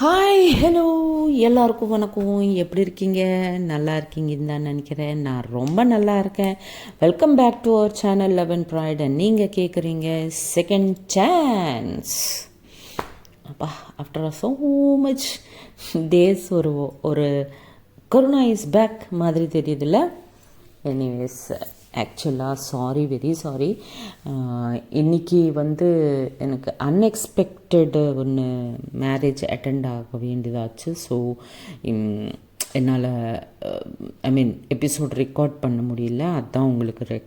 Hi hello எல்லாருக்கும் வணக்கம். எப்படி இருக்கீங்க? நல்லா இருக்கீங்கன்னு தான் நினைக்கிறேன். நான் ரொம்ப நல்லா இருக்கேன். Welcome back to our channel eleven bright. நீங்கள் கேட்குறீங்க செகண்ட் சான்ஸ். அப்பா, ஆஃப்டர் ஸோ மச் டேஸ் ஒரு ஒரு கருணா இஸ் பேக் மாதிரி தெரியுதுல்ல. எனிவேஸ், ஆக்சுவலாக சாரி, வெரி சாரி. இன்றைக்கி எனக்கு அன்எக்ஸ்பெக்டடு ஒன்று மேரேஜ் அட்டெண்ட் ஆக வேண்டியதாச்சு. ஸோ என்னால் எபிசோட் ரெக்கார்ட் பண்ண முடியல. அதுதான் உங்களுக்கு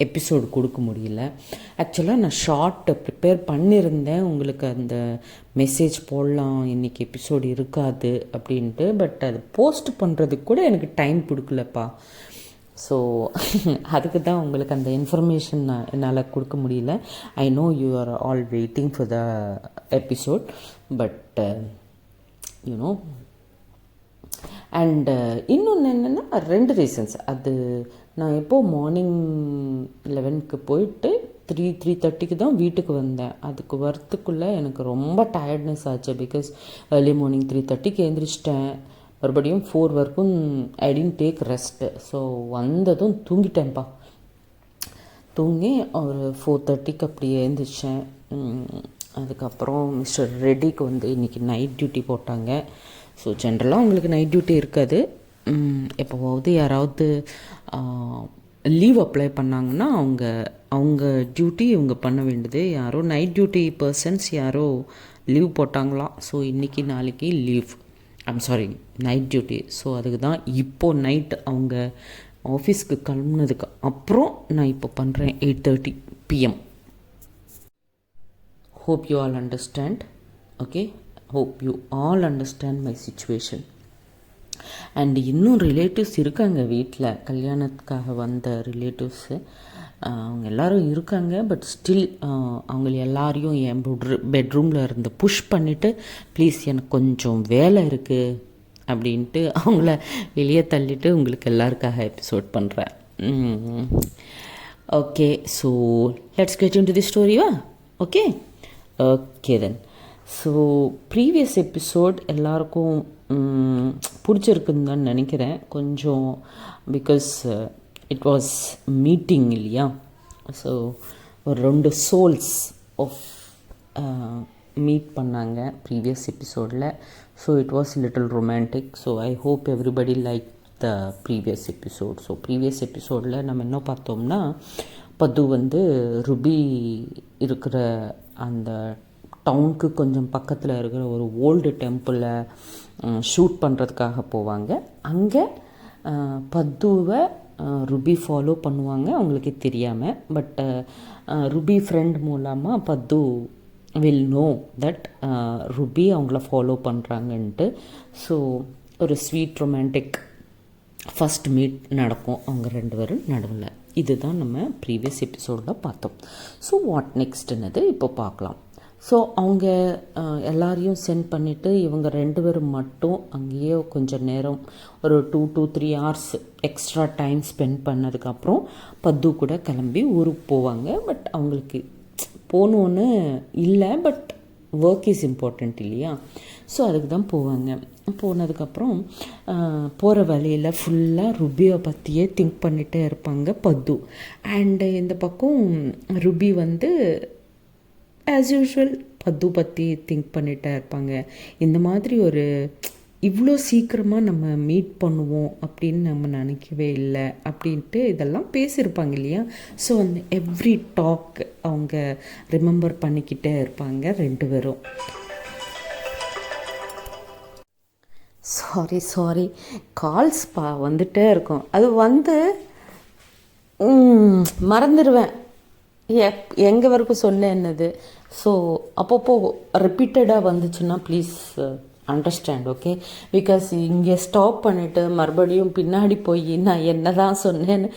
எபிசோடு கொடுக்க முடியல. ஆக்சுவலாக நான் ஷார்ட் ப்ரிப்பேர் பண்ணியிருந்தேன், உங்களுக்கு அந்த மெசேஜ் போடலாம் இன்றைக்கி எபிசோடு இருக்காது அப்படின்ட்டு. பட் அது போஸ்ட் பண்ணுறதுக்கு கூட எனக்கு டைம் கொடுக்கலப்பா. ஸோ அதுக்கு தான் உங்களுக்கு அந்த இன்ஃபர்மேஷன் என்னால் கொடுக்க முடியல. I know you are all waiting for the episode, but you know. And இன்னொன்று என்னென்னா, 2 ரீசன்ஸ். அது நான் எப்போது மார்னிங் 11க்கு போயிட்டு 3:30க்கு தான் வீட்டுக்கு வந்தேன். அதுக்கு வரத்துக்குள்ளே எனக்கு ரொம்ப டயர்ட்னஸ் ஆச்சு. பிகாஸ் ஏர்லி மார்னிங் 3:30க்கு எழுந்திரிச்சிட்டேன். மறுபடியும் 4 வரைக்கும் I didn't take rest. So வந்ததும் தூங்கிட்டேன்ப்பா. தூங்கி ஒரு 4:30க்கு அப்படி எழுந்திரிச்சேன். அதுக்கப்புறம் மிஸ்டர் ரெட்டிக்கு இன்றைக்கி நைட் டியூட்டி போட்டாங்க. ஸோ ஜென்ரலாக உங்களுக்கு நைட் டியூட்டி இருக்காது. எப்போவாவது யாராவது லீவ் அப்ளை பண்ணாங்கன்னா அவங்க டியூட்டி இவங்க பண்ண வேண்டியது. யாரோ நைட் டியூட்டி பர்சன்ஸ் யாரோ லீவ் போட்டாங்களாம். ஸோ இன்றைக்கி நாளைக்கு leave, sorry, night duty. So அதுக்கு தான் இப்போது நைட் அவங்க ஆஃபீஸ்க்கு கிளம்புனதுக்கு அப்புறம் நான் இப்போ பண்ணுறேன் 8:30 PM. Hope you all understand. Okay, hope you all understand my situation. And இன்னும் ரிலேட்டிவ்ஸ் இருக்காங்க வீட்டில். கல்யாணத்துக்காக வந்த ரிலேட்டிவ்ஸு அவங்க எல்லோரும் இருக்காங்க. பட் ஸ்டில் அவங்க எல்லாரையும் என் பெட்ரூமில் இருந்து புஷ் பண்ணிவிட்டு, ப்ளீஸ் எனக்கு கொஞ்சம் வேலை இருக்குது அப்படின்ட்டு அவங்கள வெளியே தள்ளிட்டு உங்களுக்கு எல்லாருக்காக எபிசோட் பண்ணுறேன். Okay, so let's get into the ஸ்டோரிவா. Okay okay then. So previous episode எல்லாருக்கும் பிடிச்சிருக்குன்னு தான் நினைக்கிறேன் கொஞ்சம். பிகாஸ் இட் வாஸ் மீட்டிங் இல்லையா. ஸோ ஒரு 2 சோல்ஸ் ஆஃப் மீட் பண்ணாங்க ப்ரீவியஸ் எபிசோடில். So it was little romantic. So I hope everybody like the previous episode. So previous எபிசோடில் நம்ம என்ன பார்த்தோம்னா, பத்து ருபி இருக்கிற அந்த டவுனுக்கு கொஞ்சம் பக்கத்தில் இருக்கிற ஒரு ஓல்டு டெம்பிளில் ஷூட் பண்ணுறதுக்காக போவாங்க. அங்கே பத்துவை ருபி ஃபாலோ பண்ணுவாங்க அவங்களுக்கு தெரியாமல். பட் ருபி ஃப்ரெண்ட் மூலமாக பத்து வில் நோ தட் ருபி அவங்கள ஃபாலோ பண்ணுறாங்கன்ட்டு. ஸோ ஒரு ஸ்வீட் ரொமான்டிக் ஃபஸ்ட் மீட் நடக்கும் அவங்க 2 பேரும் நடுவில். இதுதான் நம்ம ப்ரீவியஸ் எபிசோடில் பார்த்தோம். ஸோ வாட் நெக்ஸ்ட்னது இப்போ பார்க்கலாம். ஸோ அவங்க எல்லாரையும் சென்ட் பண்ணிவிட்டு இவங்க 2 பேரும் மட்டும் அங்கேயே கொஞ்சம் நேரம் ஒரு 2 to 3 hours extra time spend பண்ணதுக்கப்புறம் பத்து கூட கிளம்பி ஊருக்கு போவாங்க. பட் அவங்களுக்கு போகணுன்னு இல்லை, பட் ஒர்க் இஸ் இம்பார்ட்டண்ட் இல்லையா. ஸோ அதுக்கு தான் போவாங்க. போனதுக்கப்புறம் போகிற வழியில் ஃபுல்லாக ருபியை பற்றியே திங்க் பண்ணிகிட்டே இருப்பாங்க பத்து. அண்டு இந்த பக்கம் ருபி ஆஸ் யூஷுவல் பத்து பற்றி திங்க் பண்ணிகிட்டே இருப்பாங்க. இந்த மாதிரி ஒரு இவ்வளோ சீக்கிரமாக நம்ம மீட் பண்ணுவோம் அப்படின்னு நம்ம நினைக்கவே இல்லை அப்படின்ட்டு இதெல்லாம் பேசியிருப்பாங்க இல்லையா. ஸோ அந்த எவ்ரி டாக் அவங்க ரிமெம்பர் பண்ணிக்கிட்டே இருப்பாங்க 2 பேரும். சாரி கால்ஸ் வந்துட்டே இருக்கும். அது மறந்துடுவேன் எங்கே வரைக்கும் சொன்னேன் என்னது. ஸோ அப்பப்போ ரிப்பீட்டடாக வந்துச்சுன்னா ப்ளீஸ் அண்டர்ஸ்டாண்ட். ஓகே, பிகாஸ் இங்கே ஸ்டாப் பண்ணிவிட்டு மறுபடியும் பின்னாடி போய் நான் என்ன தான் சொன்னேன்னு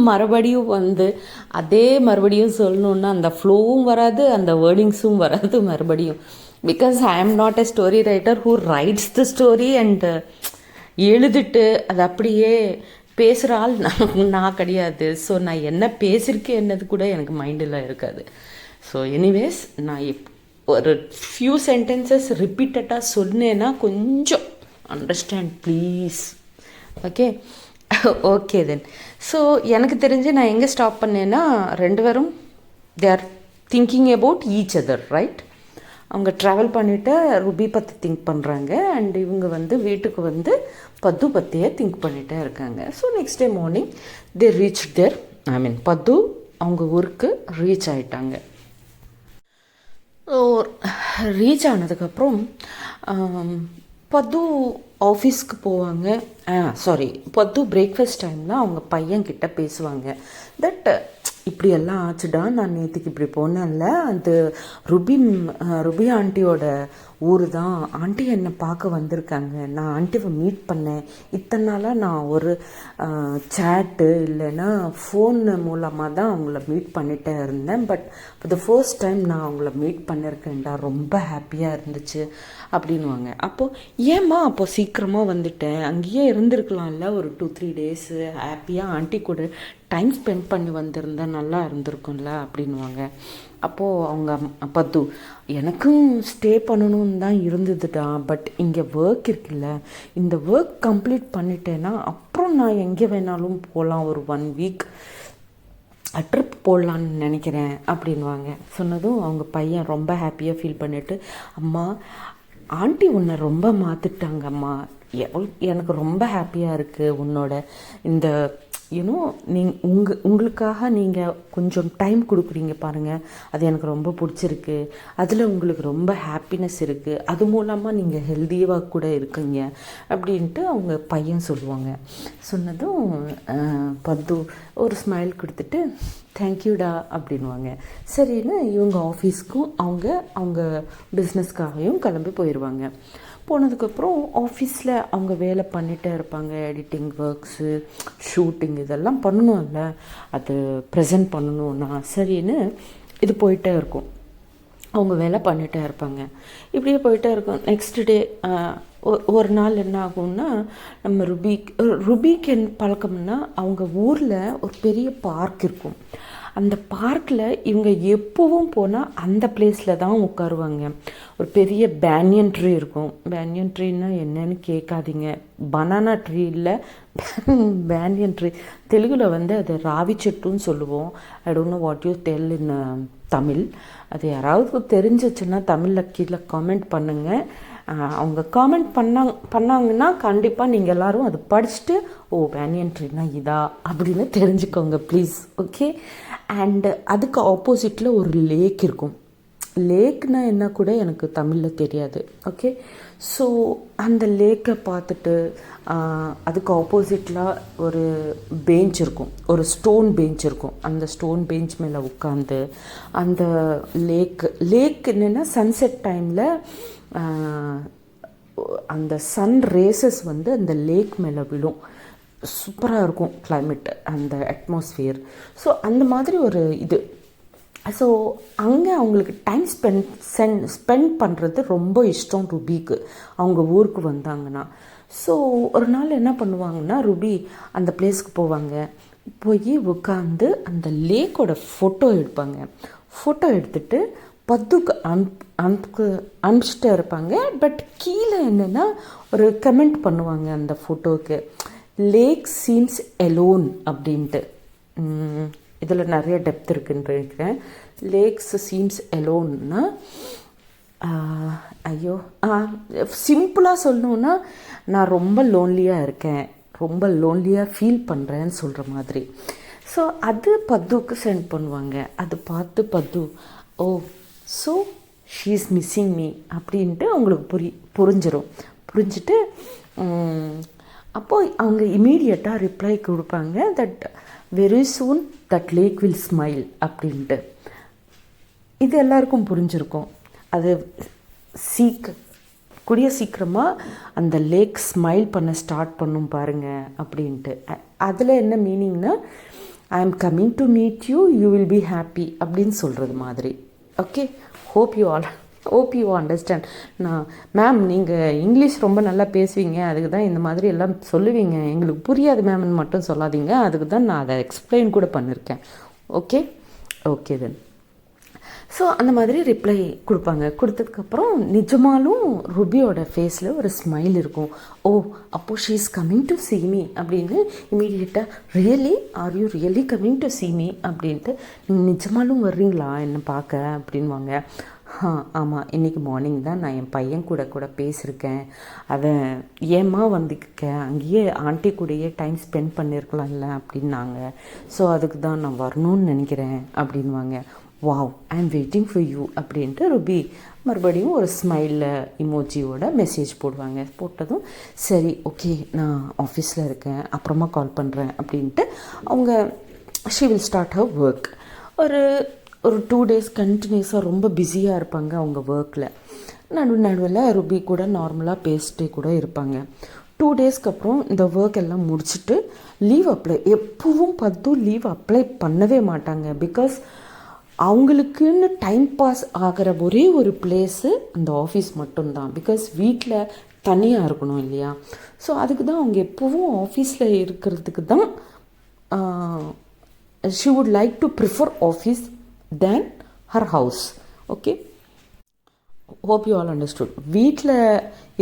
மறுபடியும் மறுபடியும் சொல்லணுன்னா அந்த ஃப்ளோவும் வராது, அந்த வேர்டிங்ஸும் வராது மறுபடியும். Because I am not a story writer who rights the story and எழுதிட்டு அது அப்படியே பேசுகிற ஆள் நான் கிடையாது. ஸோ நான் என்ன பேசியிருக்கேன் என்னது கூட எனக்கு மைண்டில் இருக்காது. ஸோ எனிவேஸ், நான் ஒரு ஃபியூ சென்டென்சஸ் ரிப்பீட்டடாக சொன்னேன்னா கொஞ்சம் understand please. Okay okay then. So எனக்கு தெரிஞ்சு நான் எங்கே ஸ்டாப் பண்ணேன்னா, ரெண்டு பேரும் they are thinking about each other, right? அவங்க ட்ராவல் பண்ணிவிட்டு ருபி பற்றி திங்க் பண்ணுறாங்க, அண்ட் இவங்க வீட்டுக்கு பத்து பற்றியே திங்க் பண்ணிகிட்டே இருக்காங்க. So next day morning they reach there, Pattu அவங்க ஊருக்கு ரீச் ஆகிட்டாங்க. ரீச் ஆனதுக்கப்புறம் பத்து ஆஃபீஸ்க்கு போவாங்க. பத்து பிரேக்ஃபாஸ்ட் டைமில் அவங்க பையன்கிட்ட பேசுவாங்க. தட் இப்படியெல்லாம் ஆச்சுடா, நான் நேற்றுக்கு இப்படி போனேன்ல, அது ருபி ஆண்டியோட ஊர் தான். ஆண்டி என்னை பார்க்க வந்திருக்காங்க, நான் ஆண்டியை மீட் பண்ணேன். இத்தனை நாளாக நான் ஒரு சேட்டு இல்லைன்னா ஃபோன் மூலமாக தான் அவங்கள மீட் பண்ணிகிட்டே இருந்தேன். But for the first time நான் அவங்கள மீட் பண்ணியிருக்கேன்டா, ரொம்ப ஹாப்பியாக இருந்துச்சு அப்படின்வாங்க. அப்போது ஏம்மா அப்போது சீக்கிரமாக வந்துட்டேன், அங்கேயே இருந்திருக்கலாம்ல ஒரு 2-3 டேஸு, ஹாப்பியாக ஆண்டி கூட டைம் ஸ்பெண்ட் பண்ணி வந்திருந்தேன், நல்லா இருந்திருக்கும்ல அப்படின்வாங்க. அப்போது அவங்க பத்து, எனக்கும் ஸ்டே பண்ணணும்னு தான் இருந்ததுடா, பட் இங்கே ஒர்க் இருக்குல்ல, இந்த ஒர்க் கம்ப்ளீட் பண்ணிட்டேன்னா அப்புறம் நான் எங்கே வேணாலும் போகலாம், ஒரு 1 வீக் ட்ரிப் போடலான்னு நினைக்கிறேன் அப்படின்வாங்க. சொன்னதும் அவங்க பையன் ரொம்ப ஹாப்பியாக ஃபீல் பண்ணிவிட்டு, அம்மா ஆண்டி உன்னை ரொம்ப மாற்றிட்டாங்கம்மா, எனக்கு ரொம்ப ஹாப்பியாக இருக்குது உன்னோட இந்த உங்களுக்காக நீங்கள் கொஞ்சம் டைம் கொடுக்குறீங்க பாருங்கள், அது எனக்கு ரொம்ப பிடிச்சிருக்கு, அதில் உங்களுக்கு ரொம்ப ஹாப்பினஸ் இருக்குது, அது மூலமாக நீங்கள் ஹெல்த்தியாக கூட இருக்கீங்க அப்படின்ட்டு அவங்க பையன் சொல்லுவாங்க. சொன்னதும் பத்து ஒரு ஸ்மைல் கொடுத்துட்டு தேங்க்யூடா அப்படின்வாங்க. சரின்னு இவங்க ஆஃபீஸ்க்கும் அவங்க பிஸ்னஸ்க்காகவும் கிளம்பி போயிடுவாங்க. போனதுக்கப்புறம் ஆஃபீஸில் அவங்க வேலை பண்ணிகிட்டே இருப்பாங்க, எடிட்டிங் ஒர்க்ஸு, ஷூட்டிங் இதெல்லாம் பண்ணணும்ல, அது ப்ரெசென்ட் பண்ணணும்னா சரின்னு இது போயிட்டே இருக்கும். அவங்க வேலை பண்ணிகிட்டே இருப்பாங்க, இப்படியே போயிட்டே இருக்கும். நெக்ஸ்ட் டே ஒரு நாள் என்ன ஆகும்னா, நம்ம ருபிக்கு என்ன பழக்கம்னா, அவங்க ஊரில் ஒரு பெரிய பார்க் இருக்கும். அந்த பார்க்கில் இவங்க எப்போவும் போனால் அந்த பிளேஸில் தான் உட்காருவாங்க. ஒரு பெரிய பேனியன் ட்ரீ இருக்கும். பேனியன் ட்ரீன்னா என்னன்னு கேட்காதீங்க, பனானா ட்ரீ இல்லை, பேனியன் ட்ரீ. தெலுங்கில் அது ராவி செட்டுன்னு சொல்லுவோம். I don't know what you tell in Tamil. அது யாராவது தெரிஞ்சிச்சுன்னா தமிழில் கீழே காமெண்ட் பண்ணுங்கள். அவங்க காமெண்ட் பண்ணாங்கன்னா கண்டிப்பாக நீங்கள் எல்லோரும் அது படிச்சுட்டு, ஓ பேனியன் ட்ரீனா இதா அப்படின்னு தெரிஞ்சுக்கோங்க ப்ளீஸ். ஓகே. அண்டு அதுக்கு ஆப்போசிட்டில் ஒரு லேக் இருக்கும். லேக்னா என்ன கூட எனக்கு தமிழில் தெரியாது. ஓகே. ஸோ அந்த லேக்கை பார்த்துட்டு அதுக்கு ஆப்போசிட்டில் ஒரு பெஞ்ச் இருக்கும், ஒரு ஸ்டோன் பெஞ்ச் இருக்கும். அந்த ஸ்டோன் பெஞ்ச் மேலே உட்காந்து அந்த லேக் என்னென்னா சன்செட் டைமில் அந்த சன் ரேசஸ் அந்த லேக் மேலே விழும். சூப்பராக இருக்கும் கிளைமேட், அந்த அட்மாஸ்ஃபியர். ஸோ அந்த மாதிரி ஒரு இது. ஸோ அங்கே அவங்களுக்கு டைம் ஸ்பெண்ட் பண்ணுறது ரொம்ப இஷ்டம் ருபிக்கு, அவங்க ஊருக்கு வந்தாங்கன்னா. ஸோ ஒரு நாள் என்ன பண்ணுவாங்கன்னா, ருபி அந்த பிளேஸ்க்கு போவாங்க. போய் உட்காந்து அந்த லேக்கோட ஃபோட்டோ எடுப்பாங்க. ஃபோட்டோ எடுத்துகிட்டு பத்துக்கு அனுப்பிச்சிட்டே இருப்பாங்க. பட் கீழே என்னென்னா ஒரு கமெண்ட் பண்ணுவாங்க அந்த ஃபோட்டோவுக்கு, லேக் சீம்ஸ் எலோன் அப்படின்ட்டு. இதில் நிறைய டெப்த் இருக்குன்னு நினைக்கிறேன். லேக்ஸ் சீம்ஸ் எலோன்னா, சிம்பிளாக சொல்லணுன்னா, நான் ரொம்ப லோன்லியாக இருக்கேன், ரொம்ப லோன்லியாக ஃபீல் பண்ணுறேன்னு சொல்கிற மாதிரி. ஸோ அது பத்துக்கு சென்ட் பண்ணுவாங்க. அது பார்த்து பத்து, oh so she is missing me அப்படின்ட்டு அவங்களுக்கு புரிஞ்சுட்டு அப்போது அவங்க இமீடியட்டாக ரிப்ளை கொடுப்பாங்க, that very soon that lake will smile அப்படின்ட்டு. இது எல்லாருக்கும் புரிஞ்சிருக்கும். அது கூடிய சீக்கிரமாக அந்த லேக் ஸ்மைல் பண்ண ஸ்டார்ட் பண்ணும் பாருங்கள் அப்படின்ட்டு. அதில் என்ன மீனிங்னா, I am coming to meet you, you will be happy அப்படின்னு சொல்கிறது மாதிரி. Okay. Hope you understand. Ma'am நீங்கள் இங்கிலீஷ் ரொம்ப நல்லா பேசுவீங்க, அதுக்கு தான் இந்த மாதிரி எல்லாம் சொல்லுவீங்க, எங்களுக்கு புரியாது மேம்னு மட்டும் சொல்லாதீங்க, அதுக்கு தான் நான் அதை எக்ஸ்பிளைன் கூட பண்ணியிருக்கேன். Okay then. ஸோ அந்த மாதிரி ரிப்ளை கொடுப்பாங்க. கொடுத்ததுக்கப்புறம் நிஜமாலும் ருபியோட ஃபேஸில் ஒரு ஸ்மைல் இருக்கும். ஓ, அப்போது she is coming to see me அப்படின்னு இமீடியட்டாக, really are you really coming to see me அப்படின்ட்டு, நீங்கள் நிஜமாலும் வர்றீங்களா என்னை பார்க்க அப்படின்வாங்க. ஆமாம், இன்றைக்கி மார்னிங் தான் நான் என் பையன் கூட பேசியிருக்கேன். அவன் ஏம்மா வந்துருக்கேன், அங்கேயே ஆண்டி கூடயே டைம் ஸ்பெண்ட் பண்ணியிருக்கலாம்ல அப்படின்னாங்க. ஸோ அதுக்கு தான் நான் வரணும்னு நினைக்கிறேன் அப்படின்வாங்க. Wow, I am waiting for you அப்படின்ட்டு ருபி மறுபடியும் ஒரு ஸ்மைலில் இமோஜியோட மெசேஜ் போடுவாங்க. போட்டதும் சரி ஓகே, நான் ஆஃபீஸில் இருக்கேன், அப்புறமா கால் பண்ணுறேன் அப்படின்ட்டு அவங்க she will start her work. ஒரு 2 days கண்டினியூஸாக ரொம்ப பிஸியாக இருப்பாங்க அவங்க ஒர்க்கில். நடுவில் ருபி கூட நார்மலாக பேசிட்டே கூட இருப்பாங்க. 2 daysக்கு அப்புறம் இந்த ஒர்க் எல்லாம் முடிச்சுட்டு லீவ் அப்ளை, எப்பவும் லீவ் அப்ளை பண்ணவே மாட்டாங்க. பிகாஸ் அவங்களுக்குன்னு டைம் பாஸ் ஆகிற ஒரே ஒரு பிளேஸு அந்த ஆஃபீஸ் மட்டும்தான். பிகாஸ் வீட்டில் தனியாக இருக்கணும் இல்லையா. ஸோ அதுக்கு தான் அவங்க எப்போவும் ஆஃபீஸில் இருக்கிறதுக்கு தான் she would like to prefer office than her house. Okay, hope you all understood. வீட்டில்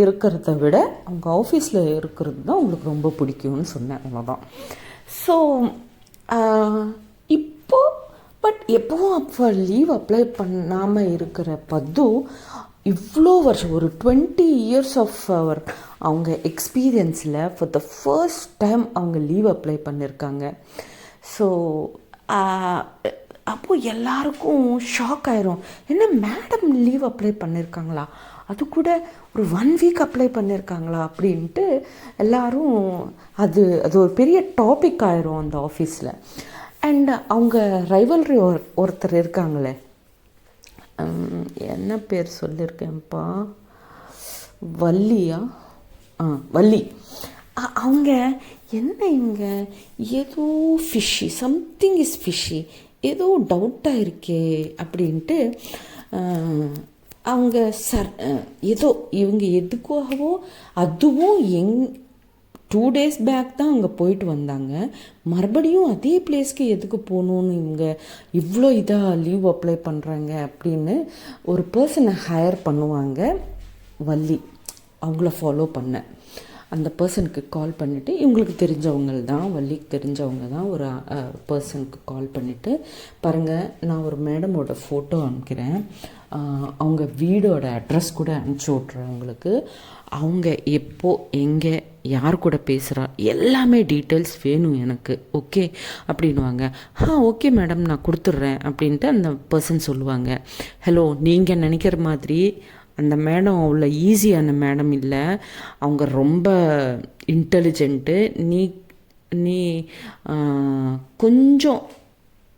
இருக்கிறத விட அவங்க ஆஃபீஸில் இருக்கிறது தான் உங்களுக்கு ரொம்ப பிடிக்கும்னு சொன்னேன், அவ்வளோதான். ஸோ எப்போவும் அப்போ லீவ் அப்ளை பண்ணாமல் இருக்கிற பத்து இவ்வளோ வருஷம், ஒரு 20 years ஆஃப் அவங்க எக்ஸ்பீரியன்ஸில் ஃபார் த ஃபர்ஸ்ட் டைம் அவங்க லீவ் அப்ளை பண்ணியிருக்காங்க. ஸோ அப்போது எல்லாருக்கும் ஷாக் ஆயிரும். என்ன மேடம் லீவ் அப்ளை பண்ணியிருக்காங்களா, அது கூட ஒரு 1 week அப்ளை பண்ணியிருக்காங்களா அப்படின்ட்டு எல்லாரும் அது ஒரு பெரிய டாபிக் ஆயிரும் அந்த ஆஃபீஸில். அண்ட் அவங்க ரைவல்ரி ஒருத்தர் இருக்காங்களே, என்ன பேர் சொல்லியிருக்கேன்ப்பா, வள்ளியா, வள்ளி. அவங்க என்ன இவங்க ஏதோ ஃபிஷ்ஷி, சம்திங் இஸ் ஃபிஷ்ஷி, ஏதோ டவுட்டாக இருக்கே அப்படின்ட்டு அவங்க ஏதோ இவங்க எதுக்காகவோ, அதுவும் 2 days பேக் தான் அங்கே போயிட்டு வந்தாங்க. மறுபடியும் அதே பிளேஸ்க்கு எதுக்கு போகணுன்னு இவங்க இவ்வளோ இதாக லீவ் அப்ளை பண்ணுறாங்க அப்படின்னு ஒரு பர்சனை ஹையர் பண்ணுவாங்க. வள்ளி அவங்கள ஃபாலோ பண்ண அந்த பர்சனுக்கு கால் பண்ணிவிட்டு, இவங்களுக்கு தெரிஞ்சவங்க தான், வள்ளிக்கு தெரிஞ்சவங்க தான், ஒரு பர்சனுக்கு கால் பண்ணிவிட்டு, பாருங்கள் நான் ஒரு மேடமோட ஃபோட்டோ அனுப்பிக்கிறேன், அவங்க வீடோட அட்ரஸ் கூட அனுப்பிச்சி விட்றேன் உங்களுக்கு, அவங்க எப்போ எங்கே யார் கூட பேசுகிறா எல்லாமே டீட்டெயில்ஸ் வேணும் எனக்கு, ஓகே அப்படின்வாங்க. ஓகே மேடம் நான் கொடுத்துட்றேன் அப்படின்ட்டு அந்த பர்சன் சொல்லுவாங்க. ஹலோ, நீங்கள் நினைக்கிற மாதிரி அந்த மேடம் அவ்வளோ ஈஸியான மேடம் இல்லை, அவங்க ரொம்ப இன்டெலிஜென்ட்டு. நீ கொஞ்சம்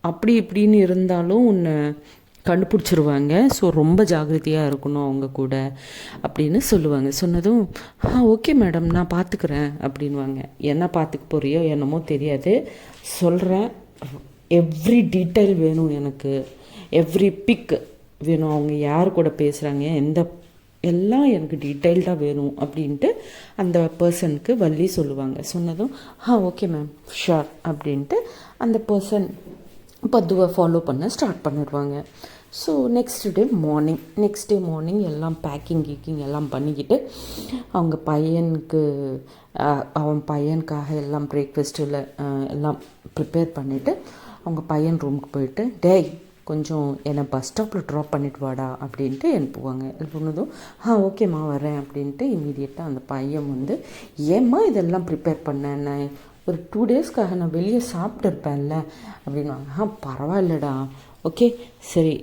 அப்படி இப்படின்னு இருந்தாலும் உன்னை கண்டுபிடிச்சிருவாங்க. ஸோ ரொம்ப ஜாக்கிரதையாக இருக்கணும் அவங்க கூட அப்படின்னு சொல்லுவாங்க. சொன்னதும் ஓகே மேடம் நான் பார்த்துக்கிறேன் அப்படின்வாங்க. என்ன பார்த்துக்க போறியோ என்னமோ தெரியாது, சொல்கிறேன், எவ்ரி டீட்டெயில் வேணும் எனக்கு, எவ்ரி பிக் வேணும், அவங்க யார் கூட பேசுகிறாங்க எல்லாம் எனக்கு டீட்டெயில்டாக வேணும் அப்படின்ட்டு அந்த பர்சனுக்கு வள்ளி சொல்லுவாங்க. சொன்னதும் ஓகே மேம் ஷூர் அப்படின்ட்டு அந்த பர்சன் பத்துவை ஃபாலோ பண்ண ஸ்டார்ட் பண்ணிடுவாங்க. ஸோ நெக்ஸ்ட் டே மார்னிங் எல்லாம் பேக்கிங் எல்லாம் பண்ணிக்கிட்டு அவங்க அவன் பையனுக்காக எல்லாம் பிரேக்ஃபாஸ்ட்டில் எல்லாம் ப்ரிப்பேர் பண்ணிவிட்டு அவங்க பையன் ரூமுக்கு போயிட்டு, டேய் கொஞ்சம் என்னை பஸ் ஸ்டாப்பில் ட்ராப் பண்ணிட்டு வாடா அப்படின்ட்டு அனுப்புவாங்க. எழுப்புனதும் ஓகேம்மா வரேன் அப்படின்ட்டு இமீடியட்டாக அந்த பையன் வந்து, ஏம்மா இதெல்லாம் ப்ரிப்பேர் பண்ணேன், நான் ஒரு 2 daysக்காக நான் வெளியே சாப்பிட்டுருப்பேன்ல அப்படின்வாங்க. பரவாயில்லடா, ஓகே சரி,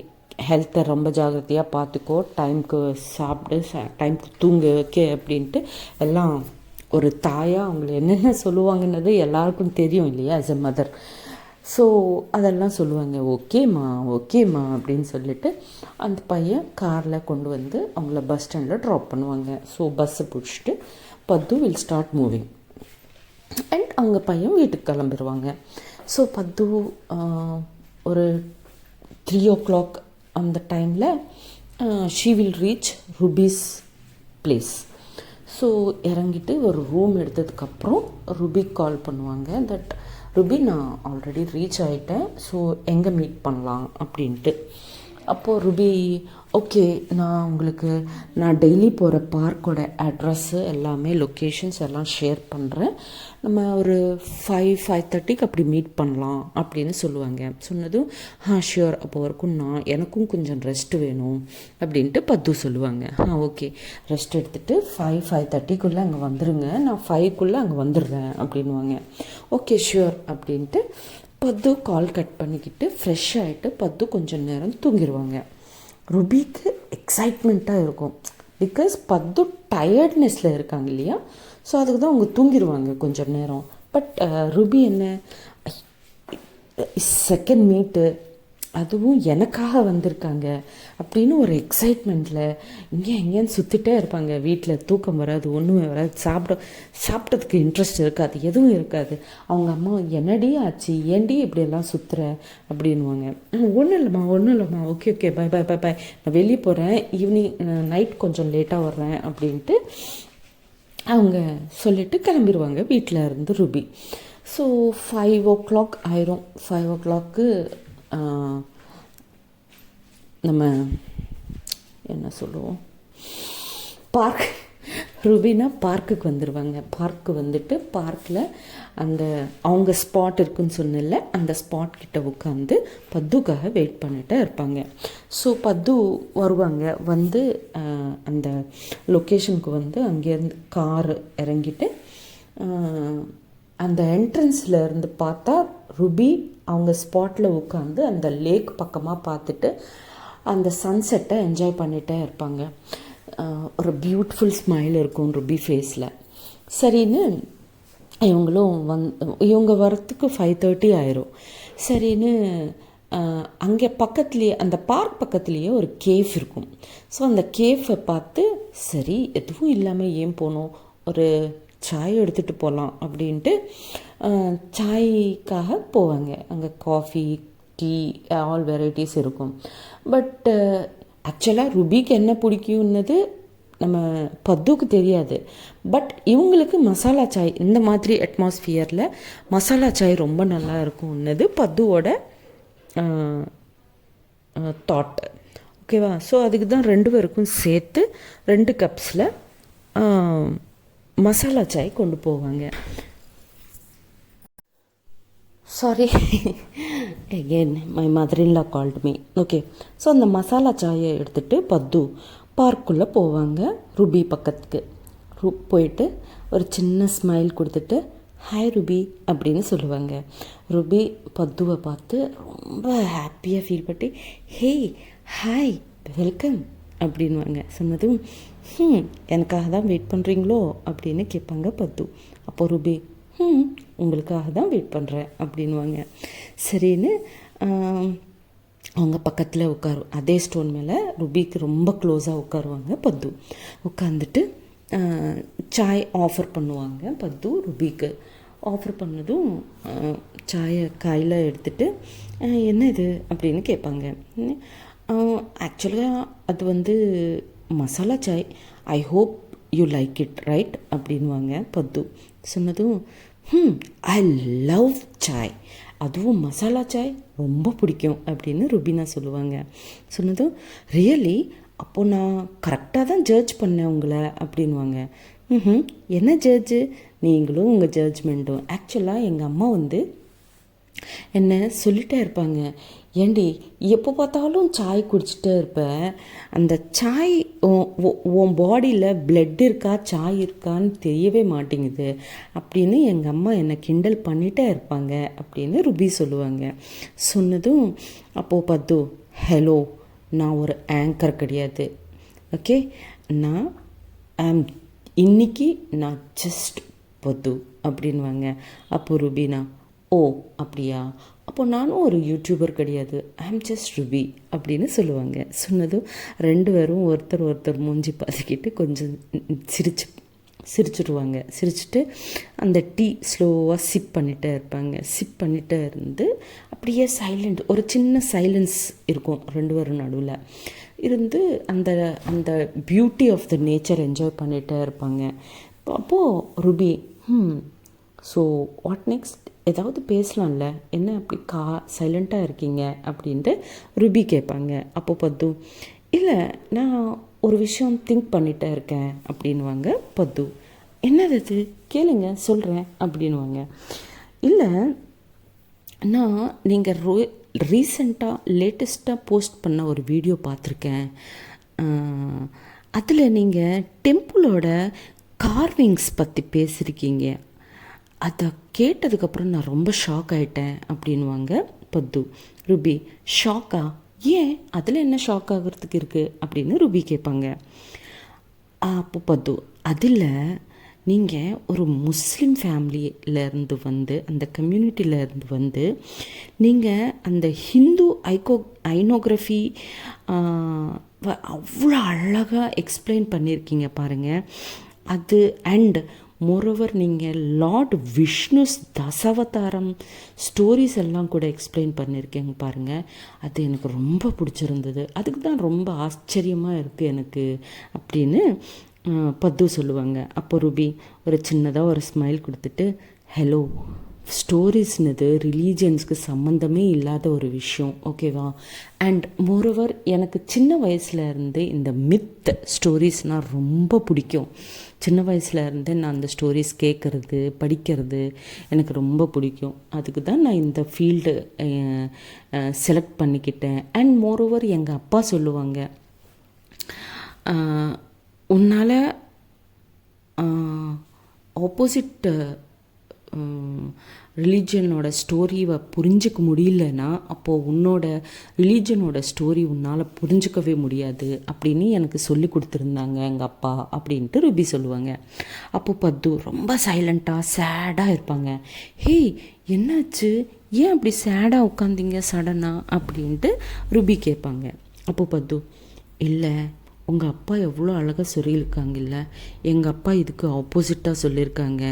ஹெல்த்தை ரொம்ப ஜாகிரதையாக பார்த்துக்கோ, டைமுக்கு சாப்பிடு, டைமுக்கு தூங்கு, ஓகே அப்படின்ட்டு எல்லாம் ஒரு தாயாக அவங்கள என்னென்ன சொல்லுவாங்கன்னது எல்லாருக்கும் தெரியும் இல்லையா, ஆஸ் எ மதர். ஸோ அதெல்லாம் சொல்லுவாங்க. ஓகேம்மா அப்படின்னு சொல்லிவிட்டு அந்த பையன் காரில் கொண்டு வந்து அவங்கள பஸ் ஸ்டாண்டில் ட்ராப் பண்ணுவாங்க. ஸோ பஸ்ஸை பிடிச்சிட்டு பத்து வில் ஸ்டார்ட் மூவிங் அண்ட் அவங்க பையன் வீட்டுக்கு கிளம்பிடுவாங்க. ஸோ பத்து ஒரு 3 o'clock அந்த டைமில் she will reach rupees place. So இறங்கிட்டு ஒரு ரூம் எடுத்ததுக்கப்புறம் ருபிக்கு கால் பண்ணுவாங்க. தட் ருபி நான் ஆல்ரெடி ரீச் ஆகிட்டேன், ஸோ எங்கே மீட் பண்ணலாம் அப்படின்ட்டு. அப்போது ருபி, ஓகே, நான் டெய்லி போகிற பார்க்கோட அட்ரஸ்ஸு எல்லாமே லொக்கேஷன்ஸ் எல்லாம் ஷேர் பண்ணுறேன். நம்ம ஒரு 5:30 அப்படி மீட் பண்ணலாம் அப்படின்னு சொல்லுவாங்க. சொன்னதும் ஷியோர், அப்போ வரைக்கும் எனக்கும் கொஞ்சம் ரெஸ்ட் வேணும் அப்படின்ட்டு பத்து சொல்லுவாங்க. ஓகே, ரெஸ்ட் எடுத்துகிட்டு 5:30 அங்கே வந்துடுங்க, நான் 5 அங்கே வந்துடுறேன் அப்படின்வாங்க. ஓகே ஷியோர் அப்படின்ட்டு பத்து கால் கட் பண்ணிக்கிட்டு ஃப்ரெஷ் ஆகிட்டு பத்து கொஞ்சம் நேரம் தூங்கிடுவாங்க. ருபிக்கு எக்ஸைட்மெண்ட்டாக இருக்கும். பிகாஸ் பத்து டயர்ட்னஸில் இருக்காங்க இல்லையா, ஸோ அதுக்கு தான் அவங்க தூங்கிடுவாங்க கொஞ்சம் நேரம். பட் ருபி என்ன, செகண்ட் மீட்டு, அதுவும் எனக்காக வந்திருக்காங்க அப்படின்னு ஒரு எக்ஸைட்மெண்ட்டில் எங்கேன்னு சுற்றிட்டே இருப்பாங்க. வீட்டில் தூக்கம் வராது, ஒன்றுமே வராது, சாப்பிட்டதுக்கு இன்ட்ரெஸ்ட் இருக்காது, எதுவும் இருக்காது. அவங்க அம்மா என்னடி ஆச்சு, ஏண்டி இப்படியெல்லாம் சுற்றுற அப்படின்வாங்க. ஒன்றும் இல்லைம்மா, okay bye bye bye bye, நான் வெளியே போகிறேன், ஈவினிங் நைட் கொஞ்சம் லேட்டாக வர்றேன் அப்படின்ட்டு அவங்க சொல்லிவிட்டு கிளம்பிடுவாங்க வீட்டில் இருந்து ருபி. ஸோ 5 ஆயிரும். 5 நம்ம என்ன சொல்லுவோம், ருபினா பார்க்குக்கு வந்துடுவாங்க. பார்க்கு வந்துட்டு பார்க்கில் அவங்க ஸ்பாட் இருக்குன்னு சொன்னல, அந்த ஸ்பாட் கிட்ட உட்காந்து பத்துக்காக வெயிட் பண்ணிட்டு இருப்பாங்க. ஸோ பத்து வருவாங்க. வந்து அந்த லொக்கேஷனுக்கு வந்து அங்கேருந்து கார் இறங்கிட்டு அந்த என்ட்ரன்ஸில் இருந்து பார்த்தா ருபி அவங்க ஸ்பாட்டில் உட்காந்து அந்த லேக் பக்கமாக பார்த்துட்டு அந்த சன்செட்டை என்ஜாய் பண்ணிகிட்டே இருப்பாங்க. ஒரு பியூட்டிஃபுல் ஸ்மைல் இருக்கும் ருபி ஃபேஸில். சரின்னு இவங்க வரத்துக்கு 5:30 ஆயிரும். சரின்னு அங்கே பக்கத்துலேயே, அந்த பார்க் பக்கத்துலேயே ஒரு கேஃப் இருக்கும். ஸோ அந்த கேஃபை பார்த்து, சரி எதுவும் இல்லாமல் ஏன் போகணும், ஒரு சாய் எடுத்துகிட்டு போகலாம் அப்படின்ட்டு சாய்க்காக போவாங்க. அங்கே காஃபி, டீ, ஆல் வெரைட்டிஸ் இருக்கும். பட் ஆக்சுவலாக ருபிக்கு என்ன பிடிக்கும்னது நம்ம பத்துக்கு தெரியாது. பட் இவங்களுக்கு மசாலா சாய், இந்த மாதிரி அட்மாஸ்ஃபியரில் மசாலா சாய் ரொம்ப நல்லா இருக்கும்னது பத்துவோட தாட். ஓகேவா? ஸோ அதுக்கு தான் 2 பேருக்கும் சேர்த்து 2 கப்ஸில் மசாலா சாய் கொண்டு போவாங்க. Sorry, again my mother in law called me. Okay, so அந்த மசாலா சாயை எடுத்துகிட்டு பத்து பார்க்குள்ளே போவாங்க. ருபி பக்கத்துக்கு போயிட்டு ஒரு சின்ன ஸ்மைல் கொடுத்துட்டு ஹாய் ருபி அப்படின்னு சொல்லுவாங்க. ருபி பத்துவை பார்த்து ரொம்ப ஹாப்பியாக ஃபீல் பண்ணி ஹே ஹாய் வெல்கம் அப்படின்வாங்க. சொன்னதும் எனக்காக தான் வெயிட் பண்ணுறீங்களோ அப்படின்னு கேட்பாங்க பத்து. அப்போ ருபி உங்களுக்காக தான் வெயிட் பண்ணுறேன் அப்படின்வாங்க. சரின்னு அவங்க பக்கத்தில் அதே ஸ்டோன் மேலே ருபிக்கு ரொம்ப க்ளோஸாக உட்காருவாங்க பத்து. உட்காந்துட்டு சாய் ஆஃபர் பண்ணுவாங்க. பத்து ருபிக்கு ஆஃபர் பண்ணதும் சாயை கையில் எடுத்துகிட்டு என்ன இது அப்படின்னு கேட்பாங்க. ஆக்சுவலாக அது வந்து masala Sai, I hope you like it right அப்படின்வாங்க பத்து. சொன்னதும் ஐ லவ் சாய், அதுவும் மசாலா சாய் ரொம்ப பிடிக்கும் அப்படின்னு ருபினா சொல்லுவாங்க. சொன்னதும் ரியலி, அப்போது நான் கரெக்டாக தான் ஜட்ஜ் பண்ணேன் உங்களை அப்படின்வாங்க. என்ன ஜட்ஜு, நீங்களும் உங்கள் ஜட்ஜ்மெண்ட்டும். ஆக்சுவலாக எங்கள் அம்மா வந்து என்ன சொல்லிகிட்டே இருப்பாங்க, ஏண்டி எப்போ பார்த்தாலும் சாய் குடிச்சிட்டே இருப்பேன், அந்த சாய் உன் பாடியில் பிளட் இருக்கா சாய் இருக்கான்னு தெரியவே மாட்டேங்குது அப்படின்னு எங்கள் அம்மா என்னை கிண்டல் பண்ணிகிட்டே இருப்பாங்க அப்படின்னு ருபி சொல்லுவாங்க. சொன்னதும் அப்போது பத்து, ஹலோ, நான் ஒரு ஆங்கர் கிடையாது, ஓகே, இன்னைக்கு நான் ஜஸ்ட் பத்து அப்படின்வாங்க. அப்போ ருபினா, ஓ அப்படியா, அப்போ நானும் ஒரு யூடியூபர் கிடையாது, ஐ ஆம் ஜஸ்ட் ருபி அப்படின்னு சொல்லுவாங்க. சொன்னதும் 2 பேரும் ஒருத்தர் மூஞ்சி பார்த்துக்கிட்டு கொஞ்சம் சிரிச்சுடுவாங்க. சிரிச்சுட்டு அந்த டீ ஸ்லோவாக சிப் பண்ணிகிட்டே இருப்பாங்க. சிப் பண்ணிகிட்டே இருந்து அப்படியே சைலண்ட், ஒரு சின்ன சைலன்ஸ் இருக்கும் 2 பேரும் நடுவில் இருந்து அந்த அந்த beauty of the nature enjoy பண்ணிகிட்டே இருப்பாங்க. அப்போது ருபி, ஸோ வாட் நெக்ஸ்ட், ஏதாவது பேசலாம்ல, என்ன அப்படி சைலண்ட்டாக இருக்கீங்க அப்படின்ட்டு ருபி கேட்பாங்க. அப்போ பத்து, இல்லை நான் ஒரு விஷயம் திங்க் பண்ணிகிட்டே இருக்கேன் அப்படின்வாங்க பத்து. என்னது அது, கேளுங்க சொல்கிறேன் அப்படின்வாங்க. இல்லை நான் நீங்கள் ரீசெண்டாக லேட்டஸ்ட்டாக போஸ்ட் பண்ண ஒரு வீடியோ பார்த்துருக்கேன். அதில் நீங்கள் டெம்பிளோட கார்விங்ஸ் பற்றி பேசியிருக்கீங்க. அதை கேட்டதுக்கப்புறம் நான் ரொம்ப ஷாக் ஆகிட்டேன் அப்படின்வாங்க பத்து. ருபி, ஷாக்கா? ஏன், அதில் என்ன ஷாக் ஆகிறதுக்கு இருக்குது அப்படின்னு ருபி கேட்பாங்க. அப்போ பத்து, அதில் நீங்கள் ஒரு முஸ்லீம் ஃபேமிலியிலேருந்து வந்து, அந்த கம்யூனிட்டியிலேருந்து வந்து நீங்கள் அந்த ஹிந்து ஐனோகிராஃபி அவ்வளோ அழகாக எக்ஸ்பிளைன் பண்ணியிருக்கீங்க பாருங்கள். அது அண்ட் மோரோவர் நீங்கள் லார்ட் விஷ்ணுஸ் தசாவதாரம் ஸ்டோரிஸ் எல்லாம் கூட எக்ஸ்பிளைன் பண்ணியிருக்கீங்க பாருங்கள். அது எனக்கு ரொம்ப பிடிச்சிருந்தது. அதுக்கு தான் ரொம்ப ஆச்சரியமாக இருக்குது எனக்கு அப்படின்னு பத்து சொல்லுவாங்க. அப்போ ரூபி ஒரு சின்னதாக ஒரு ஸ்மைல் கொடுத்துட்டு, ஹலோ, ஸ்டோரிஸ்னது ரிலீஜியன்ஸ்க்கு சம்மந்தமே இல்லாத ஒரு விஷயம், ஓகேவா? அண்ட் மோரோவர் எனக்கு சின்ன வயசுலேருந்து இந்த மித் ஸ்டோரிஸ்னால் ரொம்ப பிடிக்கும். சின்ன வயசுலேருந்து நான் அந்த ஸ்டோரிஸ் கேட்குறது, படிக்கிறது எனக்கு ரொம்ப பிடிக்கும். அதுக்கு தான் நான் இந்த ஃபீல்டு செலக்ட் பண்ணிக்கிட்டேன். அண்ட் மோரோவர் எங்கள் அப்பா சொல்லுவாங்க, உன்னால் ஆப்போசிட் ரிலீஜனோட ஸ்டோரியை புரிஞ்சிக்க முடியலன்னா அப்போது உன்னோட ரிலீஜனோட ஸ்டோரி உன்னால் புரிஞ்சிக்கவே முடியாது அப்படின்னு எனக்கு சொல்லி கொடுத்துருந்தாங்க எங்கள் அப்பா அப்படின்ட்டு ருபி சொல்லுவாங்க. அப்போது பத்து ரொம்ப சைலண்ட்டாக சேடாக இருப்பாங்க. ஹேய், என்னாச்சு, ஏன் அப்படி சேடாக உட்காந்திங்க சடனாக அப்படின்ட்டு ருபி கேட்பாங்க. அப்போது பத்து, இல்லை உங்கள் அப்பா எவ்வளோ அழகாக சொல்லியிருக்காங்கல்ல, எங்கள் அப்பா இதுக்கு ஆப்போசிட்டாக சொல்லியிருக்காங்க.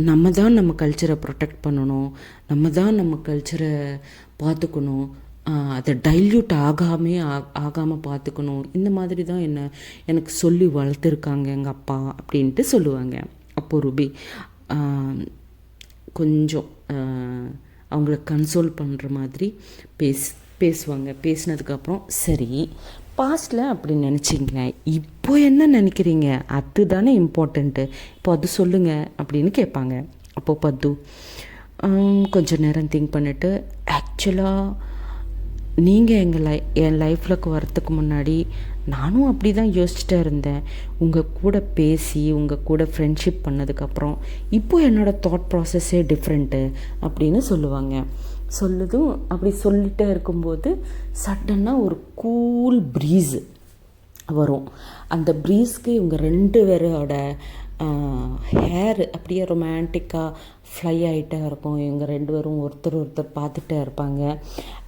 நம்ம தான் நம்ம கல்ச்சரை ப்ரொடெக்ட் பண்ணணும், நம்ம தான் நம்ம கல்ச்சரை பார்த்துக்கணும், அதை டைல்யூட் ஆகாமல் பார்த்துக்கணும். இந்த மாதிரி தான் எனக்கு சொல்லி வளர்த்துருக்காங்க எங்கள் அப்பா அப்படின்ட்டு சொல்லுவாங்க. அப்போது ரூபி கொஞ்சம் அவங்கள கன்சோல் பண்ணுற மாதிரி பேசுவாங்க. பேசினதுக்கப்புறம், சரி பாஸ்டில் அப்படி நினச்சிங்க, இப்போ என்ன நினைக்கிறீங்க, அதுதானே இம்பார்ட்டண்ட்டு, இப்போ அது சொல்லுங்கள் அப்படின்னு கேட்பாங்க. அப்போது பத்து கொஞ்சம் நேரம் திங்க் பண்ணிவிட்டு, ஆக்சுவலாக நீங்கள் என் லைஃப்பில் வரத்துக்கு முன்னாடி நானும் அப்படி தான் யோசிச்சுட்டே இருந்தேன். உங்கள் கூட பேசி உங்கள் கூட ஃப்ரெண்ட்ஷிப் பண்ணதுக்கப்புறம் இப்போ என்னோடய தாட் ப்ராசஸ்ஸே டிஃப்ரெண்ட்டு அப்படின்னு சொல்லுவாங்க. சொல்லுதும் அப்படி சொல்லிகிட்டே இருக்கும்போது சடனாக ஒரு கூல் ப்ரீஸு வரும். அந்த ப்ரீஸ்க்கு இவங்க 2 பேரோட ஹேர் அப்படியே ரொமான்டிக்காக ஃப்ளை ஆகிட்டே இருக்கும். இவங்க 2 பேரும் ஒருத்தர் பார்த்துட்டே இருப்பாங்க.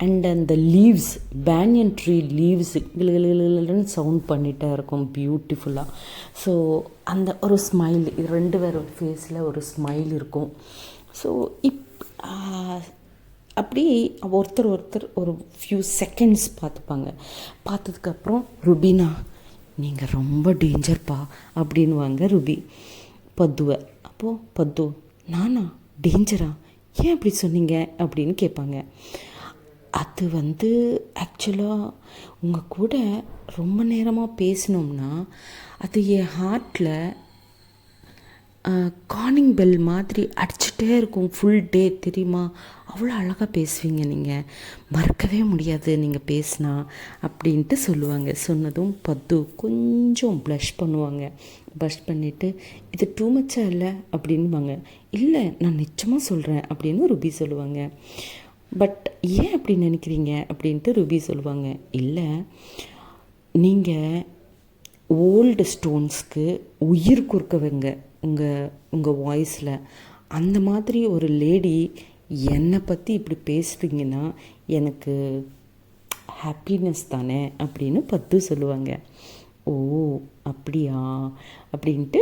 அண்ட் அந்த லீவ்ஸ், பேனியன் ட்ரீ லீவ்ஸ் கிளுன்னு சவுண்ட் பண்ணிகிட்டே இருக்கும் பியூட்டிஃபுல்லாக. ஸோ அந்த ஒரு ஸ்மைல், 2 பேரோட ஃபேஸில் ஒரு ஸ்மைல் இருக்கும். ஸோ அப்படி ஒருத்தர் ஒரு ஃபியூ செகண்ட்ஸ் பார்த்துப்பாங்க. பார்த்ததுக்கப்புறம், ருபினா நீங்கள் ரொம்ப டேஞ்சர்ப்பா அப்படின்வாங்க ருபி பத்துவை. அப்போது பத்து, நானா டேஞ்சரா, ஏன் அப்படி சொன்னீங்க அப்படின்னு கேட்பாங்க. அது ஆக்சுவலாக உங்கள் கூட ரொம்ப நேரமாக பேசினோம்னா அது என் ஹார்ட்டில் கார்னிங் பெல் மாதிரி அடிச்சுட்டே இருக்கும் ஃபுல் டே, தெரியுமா? அவ்வளோ அழகாக பேசுவீங்க, நீங்கள் மறக்கவே முடியாது நீங்கள் பேசினா அப்படின்ட்டு சொல்லுவாங்க. சொன்னதும் பத்து கொஞ்சம் ப்ளஷ் பண்ணுவாங்க. ப்ளஷ் பண்ணிவிட்டு, இது டூ மச்சாக இல்லை அப்படின்வாங்க. இல்லை, நான் நிச்சயமாக சொல்கிறேன் அப்படின்னு ருபி சொல்லுவாங்க. பட் ஏன் அப்படி நினைக்கிறீங்க அப்படின்ட்டு ருபி சொல்லுவாங்க. இல்லை, நீங்கள் ஓல்டு ஸ்டோன்ஸ்க்கு உயிர் கொடுக்கவங்க உங்கள் வாய்ஸில். அந்த மாதிரி ஒரு லேடி என்னை பற்றி இப்படி பேசுகிறீங்கன்னா எனக்கு ஹாப்பினஸ் தானே அப்படின்னு பத்து சொல்லுவாங்க. ஓ அப்படியா அப்படின்ட்டு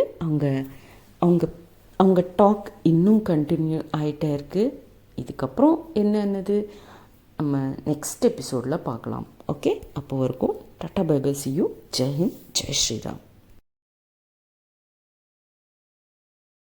அவங்க டாக் இன்னும் கண்டினியூ ஆகிட்டே இருக்குது. இதுக்கப்புறம் என்னது நம்ம நெக்ஸ்ட் எபிசோடில் பார்க்கலாம். ஓகே, அப்போ வரைக்கும் டாட்டா bye bye, see you. Jai Hind, Jai Sriram.